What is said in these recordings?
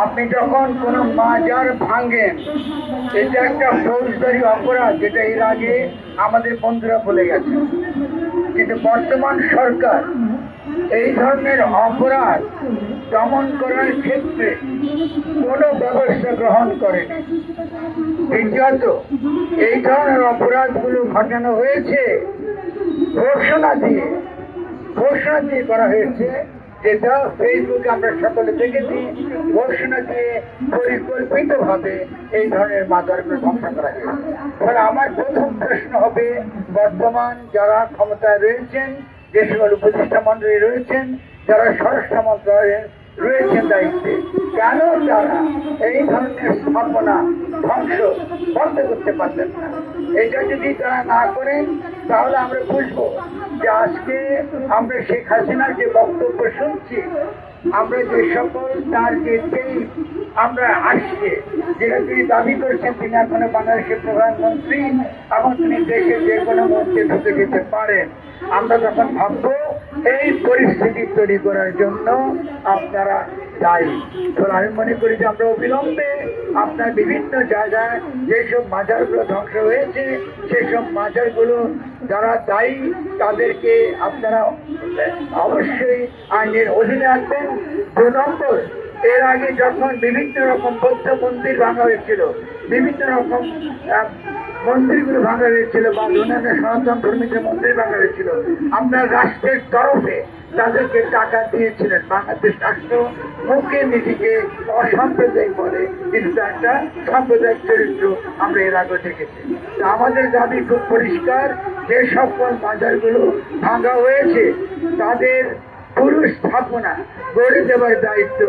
আপনি যখন কোনো মাজার ভাঙেন, এটা একটা ফৌজদারি অপরাধ, যেটা এর আগে আমাদের বন্ধুরা বলে গেছে। কিন্তু বর্তমান সরকার এই ধরনের অপরাধ দমন করার ক্ষেত্রে কোনো ব্যবস্থা গ্রহণ করেনি। দ্বিতীয়ত, এই ধরনের অপরাধগুলো ঘটানো হয়েছে ঘোষণা দিয়ে করা হয়েছে, যেটা ফেসবুকে আমরা সকলে দেখেছি। ঘোষণা দিয়ে পরিকল্পিতভাবে এই ধরনের মাজারগুলো ধ্বংস করা হয়েছে। ফলে আমার প্রথম প্রশ্ন হবে, বর্তমান যারা ক্ষমতায় রয়েছেন, যে সকল উপদেষ্টা মন্ডলী রয়েছেন, যারা স্বরাষ্ট্র মন্ত্রণালয়ে রয়েছেন দায়িত্বে, কেন তারা এই ধরনের স্থাপনা ধ্বংস বন্ধ করতে পারলেন না? এটা যদি তারা না করেন, তাহলে আমরা বুঝবো যে আজকে আমরা শেখ হাসিনার যে বক্তব্য শুনছি, আমরা যে সকল তার যে আমরা আসছে, যেটা তিনি দাবি করছেন তিনি এখনো বাংলাদেশের প্রধানমন্ত্রী এবং তিনি দেশের যে কোনো মঞ্চে ঢুকে যেতে পারেন, আমরা তখন ভাববো এই পরিস্থিতি তৈরি করার জন্য আপনারা দায়ী। আমি মনে করি যে আমরা অবিলম্বে আপনার বিভিন্ন জায়গায় যেসব মাজারগুলো ধ্বংস হয়েছে, সেসব মাজারগুলো যারা দায়ী তাদেরকে আপনারা অবশ্যই আইনের অধীনে আনবেন। 2 নম্বর, এর আগে যখন বিভিন্ন রকম বৌদ্ধ মন্দির ভাঙা হয়েছিল, বিভিন্ন রকম মন্দিরগুলো ভাঙা হয়েছিল বা অন্যান্য সনাতন ধর্মীদের মন্দির ভাঙা হয়েছিল, আপনার রাষ্ট্রের তরফে তাদেরকে টাকা দিয়েছিলেন। বাংলাদেশ রাষ্ট্র মুখে নিজেকে অসাম্প্রদায়িক বলে, কিন্তু একটা সাম্প্রদায়িক চরিত্র আমরা এর আগে দেখেছি। আমাদের দাবি খুব পরিষ্কার, যে সকল মাজারগুলো ভাঙা হয়েছে তাদের পুরো স্থাপনা গড়ে দেওয়ার দায়িত্ব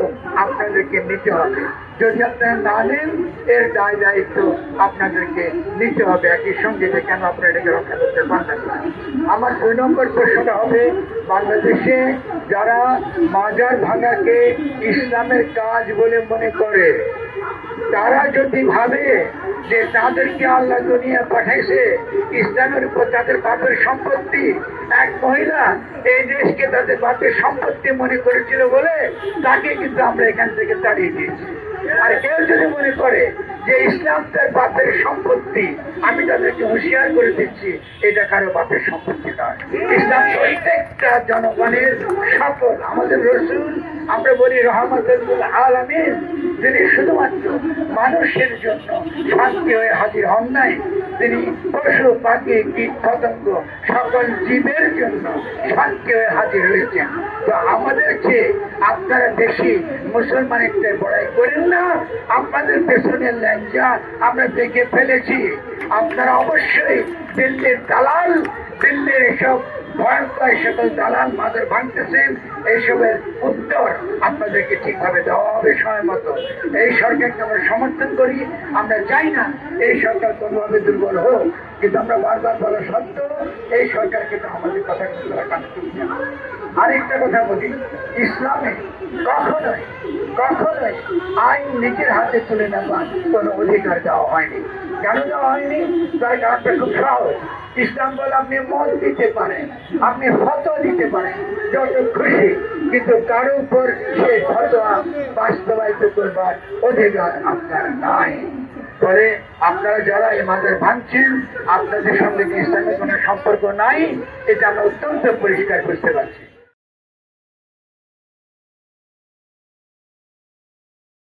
আপনাদেরকে নিতে হবে। যদি আপনারা না নেন, এর দায়িত্ব আপনাদেরকে নিতে হবে একই সঙ্গে, যে কেন আপনারা এটাকে রক্ষা করতে পারবেন না। আমার 2 নম্বর প্রশ্নটা হবে, বাংলাদেশে যারা মাজার ভাঙাকে ইসলামের কাজ বলে মনে করে, তারা যদি ভাবে যে তাদেরকে আল্লাহ দুনিয়া পাঠাইছে ইসলামের উপর তাদের বাপের সম্পত্তি, এক মহিলা এই দেশকে তাদের বাপের সম্পত্তি মনে করেছিল বলে তাকে কিন্তু আমরা এখান থেকে তাড়িয়ে দিয়েছি। আর কেউ যদি মনে করে যে ইসলাম তার বাপের সম্পত্তি, আমি তাদেরকে হুঁশিয়ার করে দিচ্ছি, এটা কারো বাপের সম্পত্তি নয়। ইসলাম প্রত্যেকটা জনগণের সকল, আমাদের রসুল আমরা বলি রহমতুল আলামিন, যিনি শুধুমাত্র মানুষের জন্য শান্তি হয়ে হাজির হন নাই, তিনি পশু পাখি কীট পতঙ্গ সকল জীবের জন্য শান্তি হয়ে হাজির হয়েছেন। তো আমাদের চেয়ে আপনারা বেশি মুসলমানের বড়াই করেন না, আপনাদের পেছনের ল্যাঞ্জা আমরা দেখে ফেলেছি। আপনারা অবশ্যই দিল্লির দালাল, দিল্লির এসব ভয়ঙ্কর সকল দালাল মাজার ভাঙতেছেন, এইসবের উত্তর আপনাদেরকে ঠিকভাবে দেওয়া হবে সময় মতো। এই সরকারকে আমরা সমর্থন করি, আমরা চাই না এই সরকার কোনোভাবে দুর্বল হোক, কিন্তু আমরা বারবার বলা সত্ত্বেও এই সরকারকে তো আমাদের কথা কাজ করছে না। আরেকটা কথা বলি, ইসলামে কখনোই আইন নিজের হাতে তুলে নেওয়ার কোনো অধিকার দেওয়া হয়নি। কেন দেওয়া হয়নি? তার কারণটা খুব সহজ। ইসলাম বলে আপনি মত দিতে পারেন, আপনি ফতোয়া দিতে পারেন যত খুশি, কিন্তু কারো উপর সে ফতোয়া বাস্তবায়িত করবার অধিকার আপনার নাই। ফলে আপনারা যারা এই মাজার ভাঙছেন, আপনাদের সঙ্গে ইসলামের কোনো সম্পর্ক নাই, এটা আমরা অত্যন্ত পরিষ্কার বুঝতে পারছি।